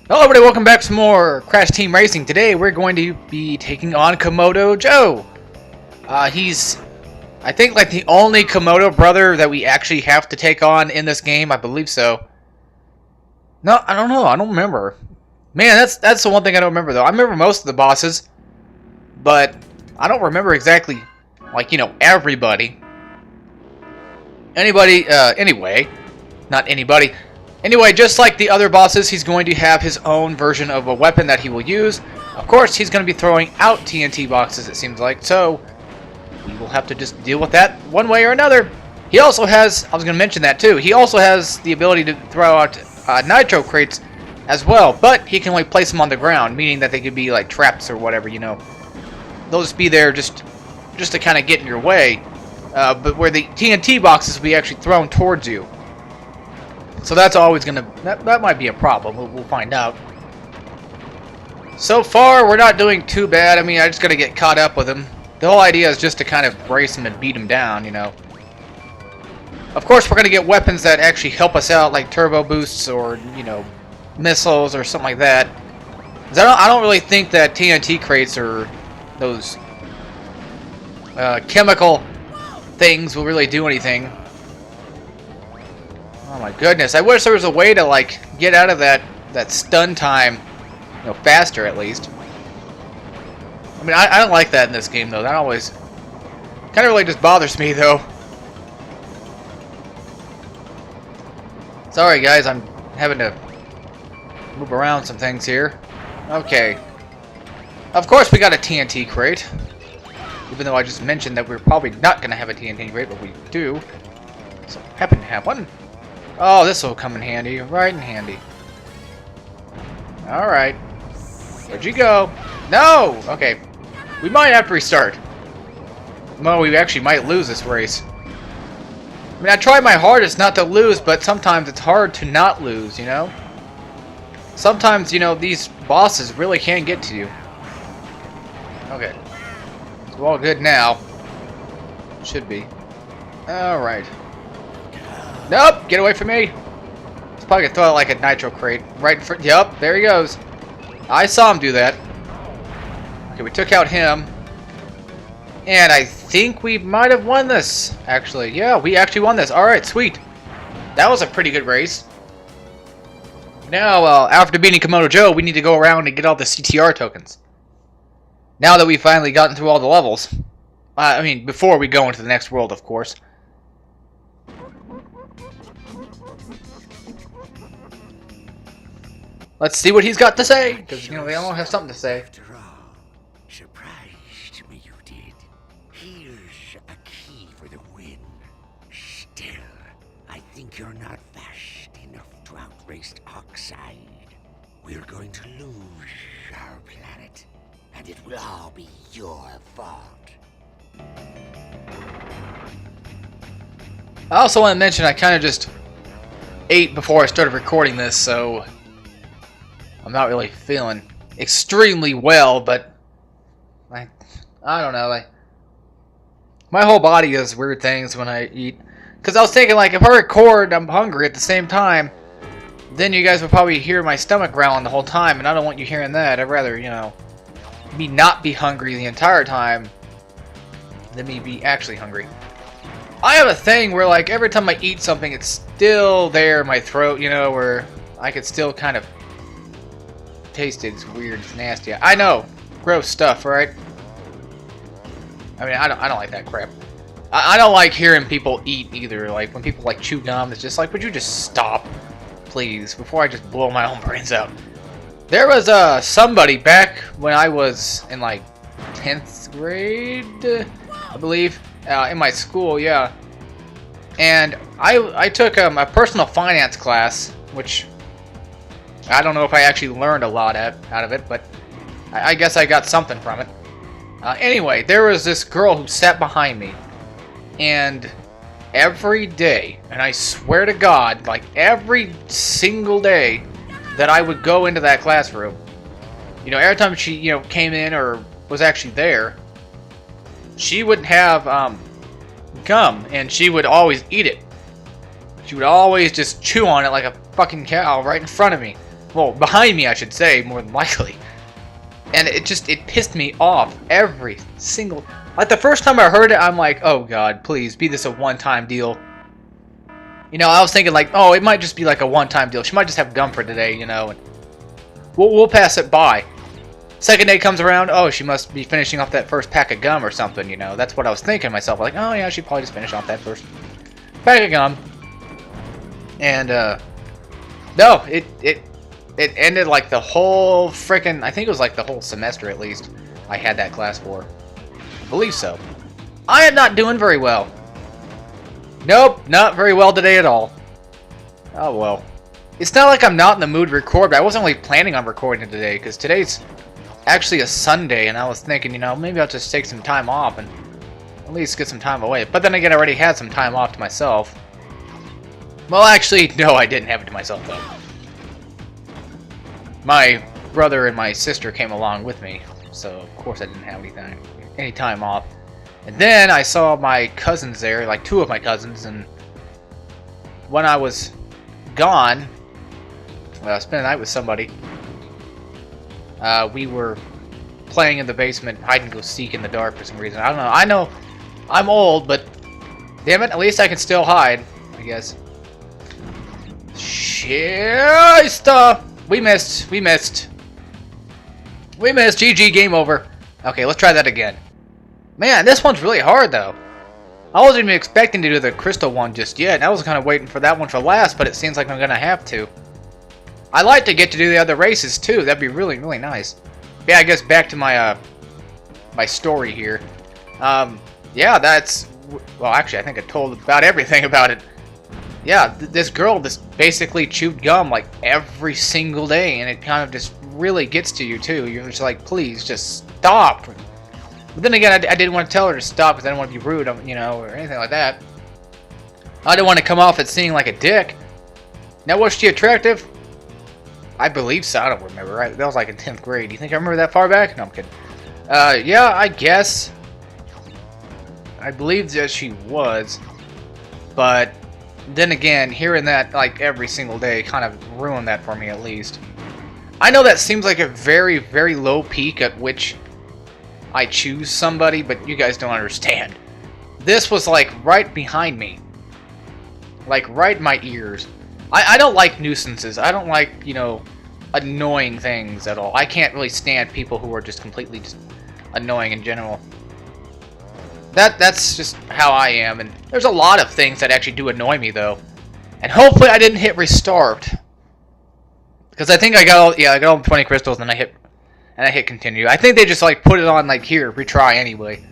Hello everybody, welcome back to some more Crash Team Racing. Today we're going to be taking on Komodo Joe. He's, I think, like the only Komodo brother that we actually have to take on in this game. I believe so. No, I don't know. I don't remember. Man, that's the one thing I don't remember though. I remember most of the bosses, but I don't remember exactly, like, you know, everybody. Anyway, not anybody. Anyway, just like the other bosses, he's going to have his own version of a weapon that he will use. Of course, he's going to be throwing out TNT boxes, it seems like, so we will have to just deal with that one way or another. He also has, I was going to mention that too, he also has the ability to throw out nitro crates as well, but he can only place them on the ground, meaning that they could be like traps or whatever, you know. They'll just be there just to kind of get in your way, but where the TNT boxes will be actually thrown towards you. So that's always gonna, that might be a problem. We'll find out. So far, we're not doing too bad. I mean, I just gotta get caught up with him. The whole idea is just to kind of brace him and beat him down, you know. Of course, we're gonna get weapons that actually help us out, like turbo boosts or, you know, missiles or something like that. 'Cause I don't really think that TNT crates or those chemical things will really do anything. Oh my goodness, I wish there was a way to, like, get out of that stun time, you know, faster at least. I mean, I don't like that in this game, though. That always kind of really just bothers me, though. Sorry, guys, I'm having to move around some things here. Okay. Of course we got a TNT crate. Even though I just mentioned that we're probably not going to have a TNT crate, but we do. So, happen to have one. Oh, this will come in handy. Right in handy. Alright. Where'd you go? No! Okay. We might have to restart. Well, we actually might lose this race. I mean, I try my hardest not to lose, but sometimes it's hard to not lose, you know? Sometimes, you know, these bosses really can get to you. Okay. It's all good now. Should be. Alright. Nope! Get away from me! He's probably gonna throw out like a nitro crate right in front. Yup, there he goes. I saw him do that. Okay, we took out him. And I think we might have won this, actually. Yeah, we actually won this. Alright, sweet. That was a pretty good race. Now, after beating Komodo Joe, we need to go around and get all the CTR tokens. Now that we've finally gotten through all the levels. I mean, before we go into the next world, of course. Let's see what he's got to say, because, you know, they all have something to say. After all, surprised me you did. Here's a key for the win. Still, I think you're not fast enough to outrace Oxide. We're going to lose our planet, and it will all be your fault. I also want to mention I kind of just ate before I started recording this, so I'm not really feeling extremely well, but I don't know, like, my whole body does weird things when I eat. Because I was thinking, like, if I record, I'm hungry at the same time, then you guys would probably hear my stomach growling the whole time, and I don't want you hearing that. I'd rather, you know, me not be hungry the entire time than me be actually hungry. I have a thing where, like, every time I eat something, it's still there in my throat, you know, where I could still kind of taste it. It's weird. It's nasty. I know. Gross stuff, right? I mean, I don't like that crap. I don't like hearing people eat either. Like, when people, like, chew gum, it's just like, would you just stop, please, before I just blow my own brains out? There was, somebody back when I was in, like, 10th grade, I believe, in my school, yeah. And I took, a personal finance class, which I don't know if I actually learned a lot out of it, but I guess I got something from it. Anyway, there was this girl who sat behind me, and every day, and I swear to God, like every single day that I would go into that classroom, you know, every time she, you know, came in or was actually there, she would have gum, and she would always eat it. She would always just chew on it like a fucking cow right in front of me. Well, behind me, I should say, more than likely. And it pissed me off every single... Like, the first time I heard it, I'm like, oh god, please, be this a one-time deal. You know, I was thinking, like, oh, it might just be like a one-time deal. She might just have gum for today, you know, and we'll pass it by. Second day comes around, oh, she must be finishing off that first pack of gum or something, you know. That's what I was thinking to myself, like, oh, yeah, she probably just finished off that first pack of gum. And, no, it ended like the whole frickin', I think it was like the whole semester at least, I had that class for. I believe so. I am not doing very well. Nope, not very well today at all. Oh well. It's not like I'm not in the mood to record, but I wasn't really planning on recording today, because today's actually a Sunday, and I was thinking, you know, maybe I'll just take some time off and at least get some time away. But then again, I already had some time off to myself. Well, actually, no, I didn't have it to myself, though. My brother and my sister came along with me, so of course I didn't have any time off. And then I saw my cousins there, like two of my cousins, and when I was gone, I spent the night with somebody. We were playing in the basement, hide and go seek in the dark for some reason. I don't know. I know I'm old, but damn it, at least I can still hide, I guess. Shit, stop. We missed. GG, game over. Okay, let's try that again. Man, this one's really hard, though. I wasn't even expecting to do the crystal one just yet. I was kind of waiting for that one for last, but it seems like I'm going to have to. I'd like to get to do the other races, too. That'd be really, really nice. Yeah, I guess back to my, my story here. Yeah, that's... Well, actually, I think I told about everything about it. Yeah, this girl just basically chewed gum, like, every single day, and it kind of just really gets to you, too. You're just like, please, just stop. But then again, I didn't want to tell her to stop because I didn't want to be rude, you know, or anything like that. I didn't want to come off as seeming like a dick. Now, was she attractive? I believe so. I don't remember. Right? That was like in 10th grade. Do you think I remember that far back? No, I'm kidding. Yeah, I guess. I believe that she was. But then again, hearing that like every single day kind of ruined that for me at least. I know that seems like a very, very low peak at which I choose somebody, but you guys don't understand. This was like right behind me. Like right in my ears. I don't like nuisances. I don't like, you know, annoying things at all. I can't really stand people who are just completely just annoying in general. That's just how I am, and there's a lot of things that actually do annoy me though. And hopefully I didn't hit restart. Because I think I got all, yeah, I got all 20 crystals and I hit continue. I think they just like put it on like here, retry anyway.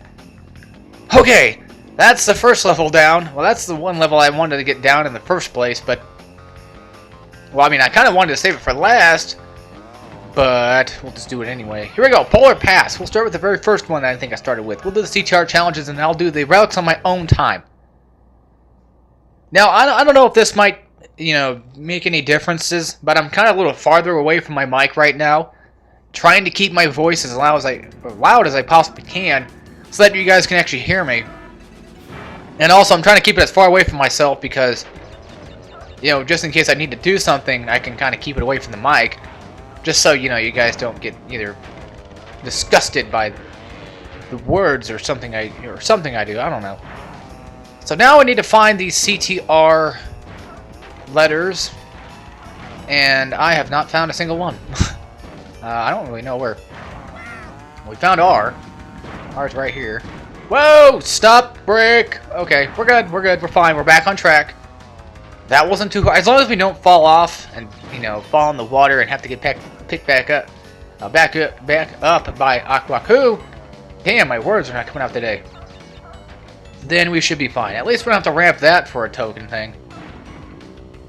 Okay, that's the first level down. Well, that's the one level I wanted to get down in the first place, but well, I mean, I kind of wanted to save it for last, but we'll just do it anyway. Here we go, Polar Pass. We'll start with the very first one that I think I started with. We'll do the CTR challenges, and I'll do the relics on my own time. Now, I don't know if this might, you know, make any differences, but I'm kind of a little farther away from my mic right now, trying to keep my voice as loud as I possibly can, so that you guys can actually hear me. And also, I'm trying to keep it as far away from myself because, you know, just in case I need to do something, I can kind of keep it away from the mic, just so, you know, you guys don't get either disgusted by the words or something I do. I don't know. So now I need to find these CTR letters, and I have not found a single one. I don't really know where. We found R. R's right here. Whoa! Stop! Break! Okay, we're good. We're fine. We're back on track. That wasn't too hard. As long as we don't fall off and, you know, fall in the water and have to get picked back up. Back up by Aquaku. Damn, my words are not coming out today. Then we should be fine. At least we don't have to ramp that for a token thing.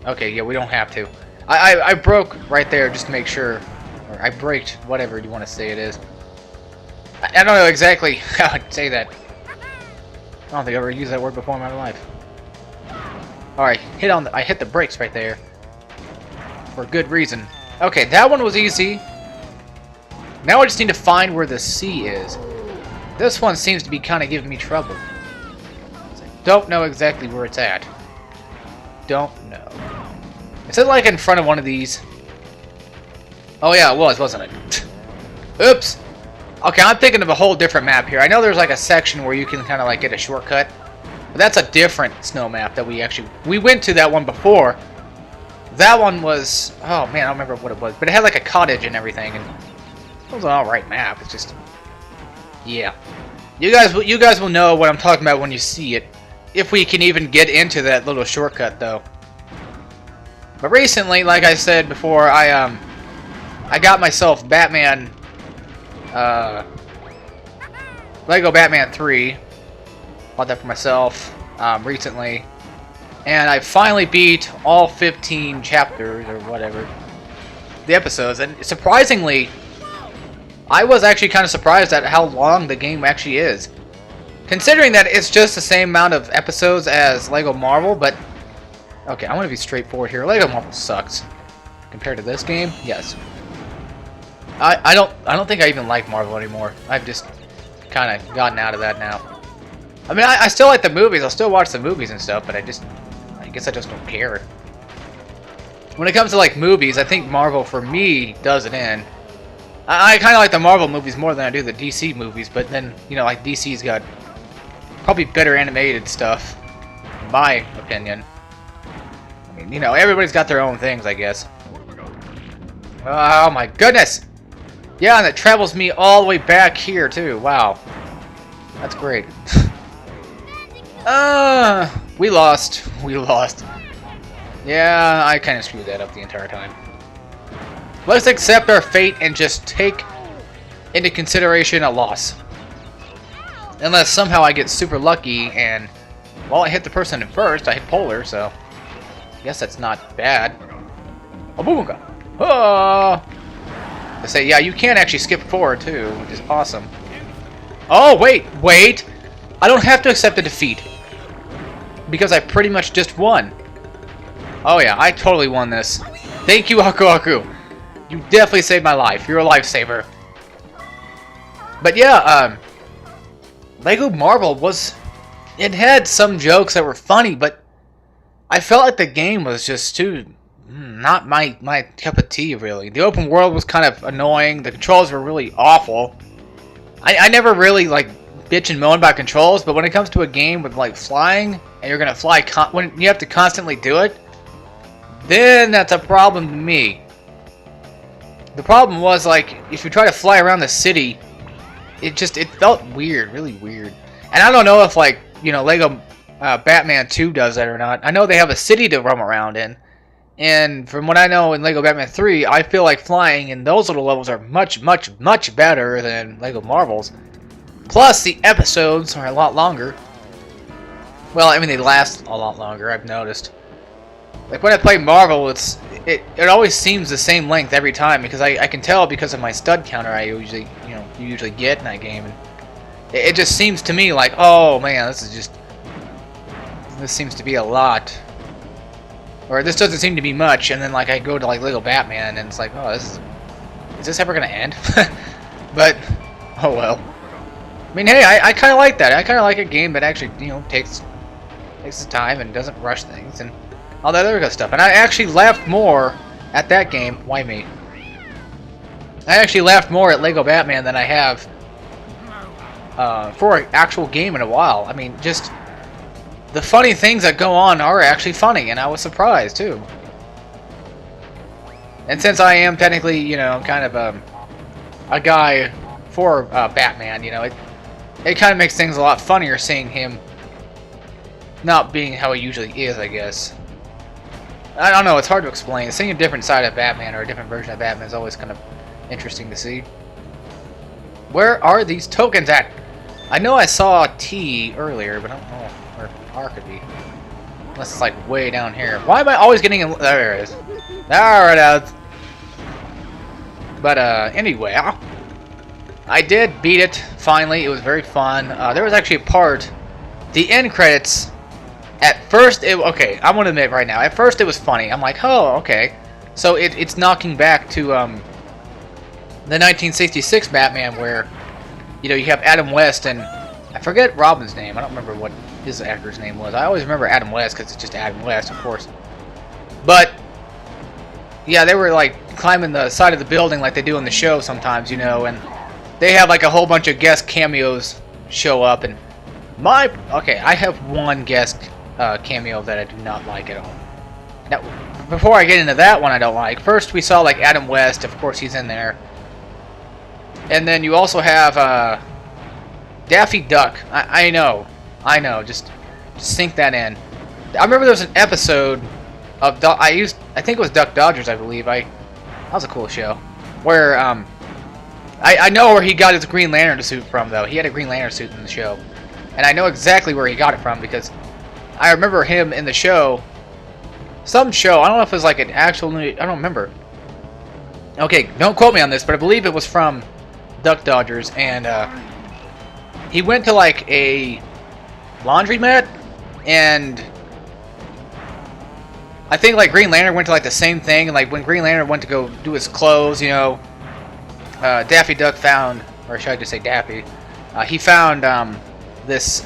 Okay, yeah, we don't have to. I broke right there just to make sure. Or I braked, whatever you want to say it is. I don't know exactly how I'd say that. I don't think I've ever used that word before in my life. Alright, I hit the brakes right there. For good reason. Okay, that one was easy. Now I just need to find where the C is. This one seems to be kind of giving me trouble. I don't know exactly where it's at. Don't know. Is it like in front of one of these? Oh yeah, it was, wasn't it? Oops. Okay, I'm thinking of a whole different map here. I know there's like a section where you can kind of like get a shortcut. But that's a different snow map that we went to that one before. That one was, oh man, I don't remember what it was, but it had like a cottage and everything, and it was an alright map. It's just, yeah. You guys will know what I'm talking about when you see it. If we can even get into that little shortcut though. But recently, like I said before, I got myself Batman, Lego Batman 3. Bought that for myself recently, and I finally beat all 15 chapters or whatever, the episodes. And surprisingly, I was actually kind of surprised at how long the game actually is, considering that it's just the same amount of episodes as Lego Marvel. But okay, I want to be straightforward here. Lego Marvel sucks compared to this game. Yes, I don't think I even like Marvel anymore. I've just kind of gotten out of that now. I mean, I still like the movies. I'll still watch the movies and stuff, but I guess I just don't care. When it comes to like movies, I think Marvel for me does it in. I kind of like the Marvel movies more than I do the DC movies, but then, you know, like DC's got probably better animated stuff, in my opinion. I mean, you know, everybody's got their own things, I guess. Oh my goodness! Yeah, and it travels me all the way back here too. Wow, that's great. We lost. We lost. Yeah, I kind of screwed that up the entire time. Let's accept our fate and just take into consideration a loss. Unless somehow I get super lucky and, well, I hit the person in first, I hit Polar, so I guess that's not bad. Abooga! Oh! They say, yeah, you can actually skip forward too, which is awesome. Oh, wait! I don't have to accept a defeat, because I pretty much just won. Oh yeah, I totally won this. Thank you, Aku Aku. You definitely saved my life. You're a lifesaver. But yeah, Lego Marvel it had some jokes that were funny, but I felt like the game was just too, not my cup of tea, really. The open world was kind of annoying. The controls were really awful. I never really, like, bitch and moan about controls, but when it comes to a game with, like, flying, and you're gonna fly when you have to constantly do it, then that's a problem to me. The problem was, like, if you try to fly around the city, it felt weird, really weird. And I don't know if, like, you know, Lego Batman 2 does that or not. I know they have a city to roam around in, and from what I know in Lego Batman 3, I feel like flying in those little levels are much, much, much better than Lego Marvel's. Plus, the episodes are a lot longer. Well, I mean, they last a lot longer, I've noticed. Like, when I play Marvel, it always seems the same length every time, because I can tell because of my stud counter I usually, you usually get in that game. And it just seems to me like, oh man, this seems to be a lot. Or this doesn't seem to be much, and then like I go to like Lego Batman, and it's like, oh, is this ever gonna end? But, oh well. I mean, hey, I kind of like that. I kind of like a game that actually, you know, takes its time and doesn't rush things and all that other good stuff. And I actually laughed more at that game. Why me? I actually laughed more at Lego Batman than I have for an actual game in a while. I mean, just the funny things that go on are actually funny, and I was surprised too. And since I am technically, you know, kind of a guy for Batman, you know, it kind of makes things a lot funnier seeing him not being how he usually is, I guess. I don't know, it's hard to explain. Seeing a different side of Batman or a different version of Batman is always kind of interesting to see. Where are these tokens at? I know I saw T earlier, but I don't know where R could be. Unless it's like way down here. Why am I always getting in? There it is. There it is. But anyway, I did beat it finally. It was very fun. There was actually a part, the end credits. At first, okay, I want to admit right now. At first, it was funny. I'm like, oh, okay. So it's knocking back to the 1966 Batman, where you know you have Adam West and I forget Robin's name. I don't remember what his actor's name was. I always remember Adam West because it's just Adam West, of course. But yeah, they were like climbing the side of the building like they do in the show sometimes, you know, and they have like a whole bunch of guest cameos show up, and okay, I have one guest cameo that I do not like at all. Now, before I get into that one I don't like, first we saw like Adam West, of course he's in there. And then you also have Daffy Duck. I know, just sink that in. I remember there was an episode of I think it was Duck Dodgers, I believe. That was a cool show. Where I know where he got his Green Lantern suit from though. He had a Green Lantern suit in the show, and I know exactly where he got it from because I remember him in the show. Some show. I don't know if it was like an actual. I don't remember. Okay, don't quote me on this, but I believe it was from Duck Dodgers, and he went to like a laundromat, and I think like Green Lantern went to like the same thing, and like when Green Lantern went to go do his clothes, you know, Daffy Duck found, or should I just say Daffy, he found this,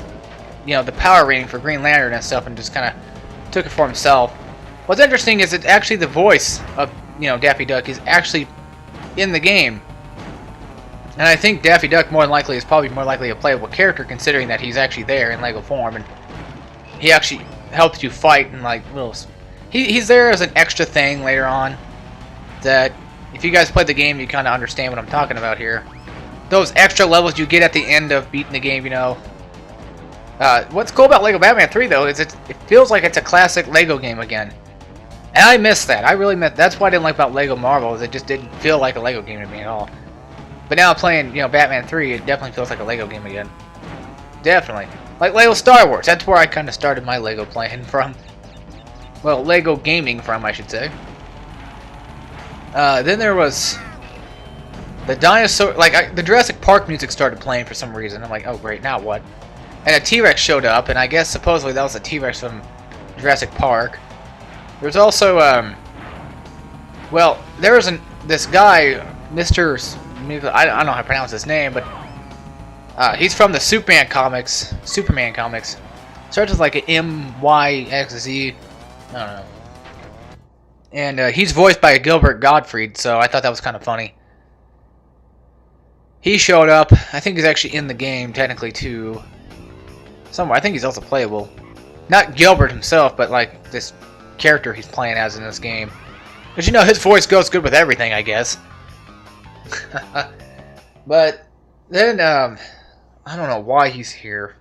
you know, the power rating for Green Lantern and stuff, and just kind of took it for himself. What's interesting is that actually the voice of, you know, Daffy Duck is actually in the game. And I think Daffy Duck more than likely is probably more likely a playable character, considering that he's actually there in Lego form, and he actually helps you fight and like little. He's there as an extra thing later on. That if you guys played the game, you kind of understand what I'm talking about here. Those extra levels you get at the end of beating the game, you know. What's cool about Lego Batman 3 though is it feels like it's a classic Lego game again. And I miss that. I really miss. That's what I didn't like about Lego Marvel, is it just didn't feel like a Lego game to me at all. But now playing, you know, Batman 3, it definitely feels like a Lego game again. Definitely. Like Lego Star Wars. That's where I kind of started my Lego playing from. Well, Lego gaming from, I should say. Then there was the dinosaur. Like the Jurassic Park music started playing for some reason. I'm like, oh great, now what? And a T-Rex showed up, and I guess supposedly that was a T-Rex from Jurassic Park. There's also, well, there was this guy, Mr. I don't know how to pronounce his name, but he's from the Superman comics. Starts with like an M-Y-X-Z. I don't know. And he's voiced by Gilbert Gottfried, so I thought that was kind of funny. He showed up. I think he's actually in the game, technically, too. Somewhere. I think he's also playable. Not Gilbert himself, but like this character he's playing as in this game. Because, you know, his voice goes good with everything, I guess. But then, I don't know why he's here.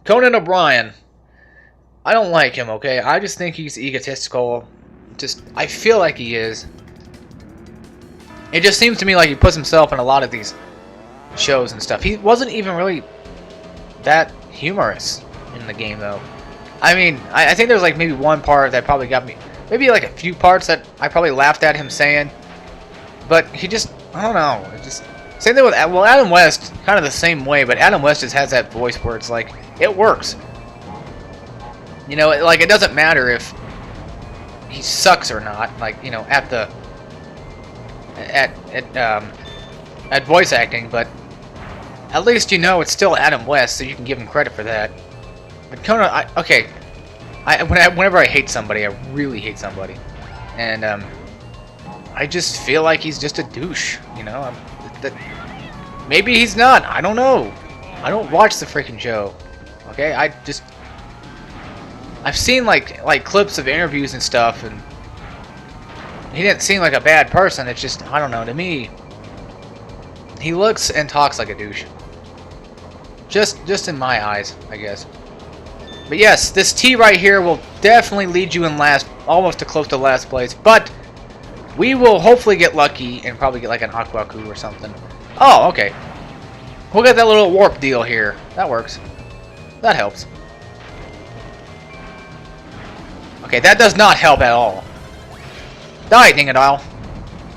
Conan O'Brien. I don't like him, okay? I just think he's egotistical. I feel like he is. It just seems to me like he puts himself in a lot of these shows and stuff. He wasn't even really that humorous in the game, though. I mean, I think there's like maybe one part that probably got me. Maybe like a few parts that I probably laughed at him saying. But he just, I don't know. It just same thing with, well, Adam West, kind of the same way. But Adam West just has that voice where it's like, it works. You know, like it doesn't matter if he sucks or not. Like, you know, at voice acting, but at least you know it's still Adam West, so you can give him credit for that. But Conan, okay, whenever I hate somebody, I really hate somebody, and I just feel like he's just a douche, you know. Maybe he's not. I don't know. I don't watch the freaking show. Okay, I've seen like clips of interviews and stuff, and he didn't seem like a bad person. It's just, I don't know. To me, he looks and talks like a douche. Just in my eyes, I guess. But yes, this T right here will definitely lead you in almost to close to last place. But we will hopefully get lucky and probably get like an Aquaku or something. Oh, okay. We'll get that little warp deal here. That works. That helps. Okay, that does not help at all. Die, Dingadile.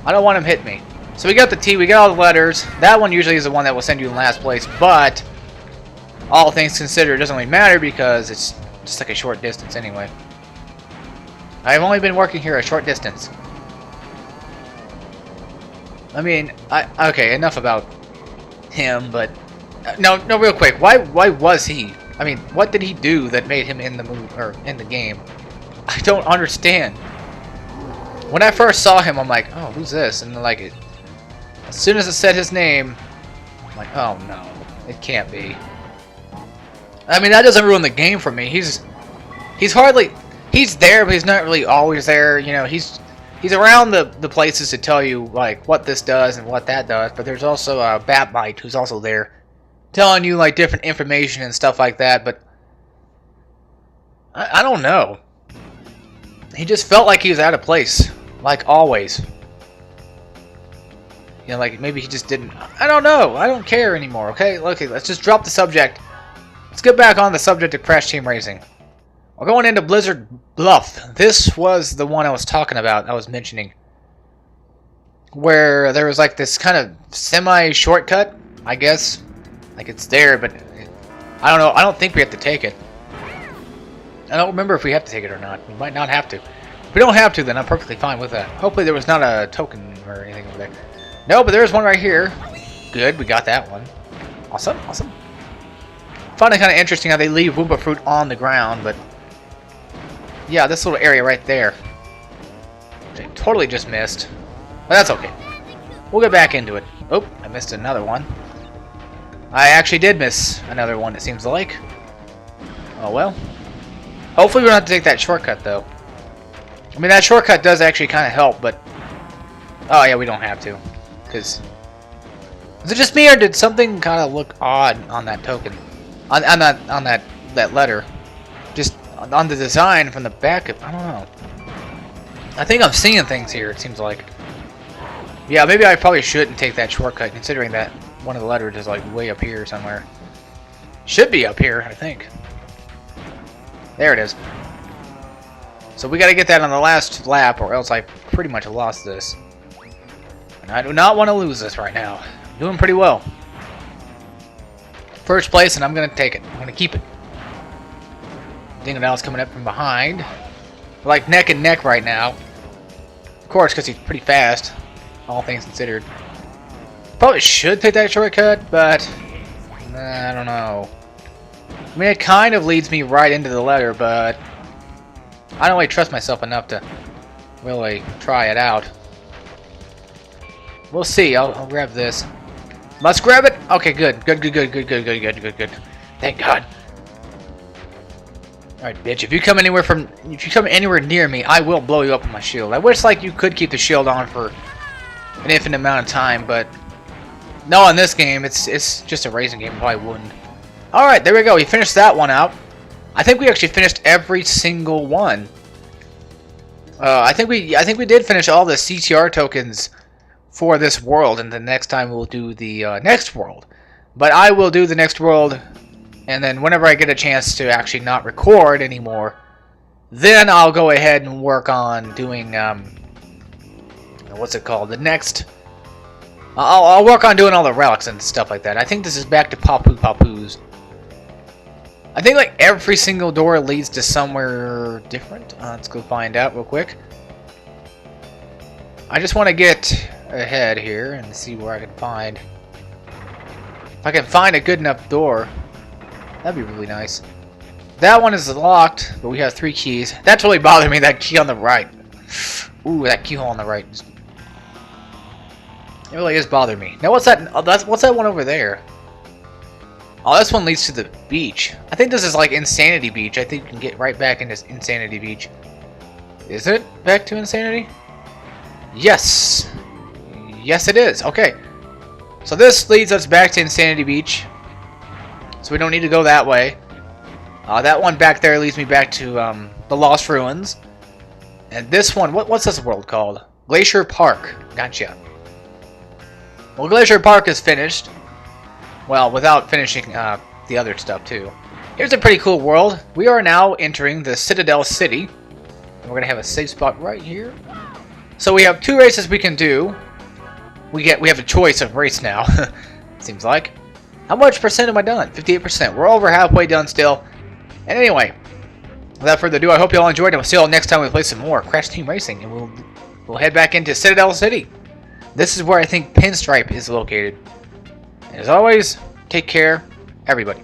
I don't want him hit me. So we got the T, we got all the letters. That one usually is the one that will send you in last place, but all things considered, it doesn't really matter because it's just like a short distance anyway. I've only been working here a short distance. I mean, okay, enough about him, but no, real quick. Why was he? I mean, what did he do that made him in the movie or in the game? I don't understand. When I first saw him, I'm like, oh, who's this? And like, as soon as it said his name, I'm like, oh no, it can't be. I mean, that doesn't ruin the game for me. He's there, but he's not really always there. You know, he's around the places to tell you like what this does and what that does. But there's also Batmite who's also there, telling you like different information and stuff like that. But I don't know. He just felt like he was out of place, like always. You know, like maybe he just didn't. I don't know. I don't care anymore. Okay, let's just drop the subject. Let's get back on the subject of Crash Team Racing. We're going into Blizzard Bluff. This was the one I was talking about, I was mentioning. Where there was like this kind of semi-shortcut, I guess. Like it's there, but I don't know. I don't think we have to take it. I don't remember if we have to take it or not. We might not have to. If we don't have to, then I'm perfectly fine with that. Hopefully there was not a token or anything over there. No, but there's one right here. Good, we got that one. Awesome, awesome. Found it kind of interesting how they leave Wumpa fruit on the ground, but yeah, this little area right there, which I totally just missed, but that's okay. We'll get back into it. Oh, I missed another one. I actually did miss another one, it seems like. Oh well. Hopefully we don't have to take that shortcut, though. I mean, that shortcut does actually kind of help, but oh yeah, we don't have to, because is it just me or did something kind of look odd on that token? On that letter, just on the design from the back of, I don't know. I think I'm seeing things here, it seems like. Yeah, maybe I probably shouldn't take that shortcut, considering that one of the letters is like way up here somewhere. Should be up here, I think. There it is. So we got to get that on the last lap, or else I pretty much lost this. And I do not want to lose this right now. I'm doing pretty well. First place, and I'm going to take it. I'm going to keep it. Dingodale's coming up from behind. We're like neck and neck right now. Of course, because he's pretty fast, all things considered. Probably should take that shortcut, but I don't know. I mean, it kind of leads me right into the letter, but I don't really trust myself enough to really try it out. We'll see. I'll grab this. Must grab it? Okay, good. Good. Thank God. Alright, bitch. If you come anywhere near me, I will blow you up with my shield. I wish like you could keep the shield on for an infinite amount of time, but no, in this game, it's just a racing game. Probably wouldn't. Alright, there we go. We finished that one out. I think we actually finished every single one. I think we did finish all the CTR tokens for this world, and the next time we'll do the next world. But I will do the next world, and then whenever I get a chance to actually not record anymore, then I'll go ahead and work on doing what's it called? The next. I'll work on doing all the relics and stuff like that. I think this is back to Papu's. I think like every single door leads to somewhere different. Let's go find out real quick. I just want to get ahead here and see where I can find. If I can find a good enough door, that'd be really nice. That one is locked, but we have 3 keys. That's really bothering me, that key on the right. Ooh, that keyhole on the right. It really is bothering me. Now what's that? Oh, what's that one over there? Oh, this one leads to the beach. I think this is like Insanity Beach. I think you can get right back into Insanity Beach. Is it back to Insanity? Yes. Yes, it is. Okay. So this leads us back to Insanity Beach. So we don't need to go that way. That one back there leads me back to the Lost Ruins. And this one, what's this world called? Glacier Park. Gotcha. Well, Glacier Park is finished. Well, without finishing the other stuff too. Here's a pretty cool world. We are now entering the Citadel City. And we're going to have a safe spot right here. So we have 2 races we can do. We have a choice of race now. Seems like. How much percent am I done? 58%. We're over halfway done still. And anyway, without further ado, I hope you all enjoyed, and we'll see you all next time we play some more Crash Team Racing, and we'll head back into Citadel City. This is where I think Pinstripe is located. And as always, take care, everybody.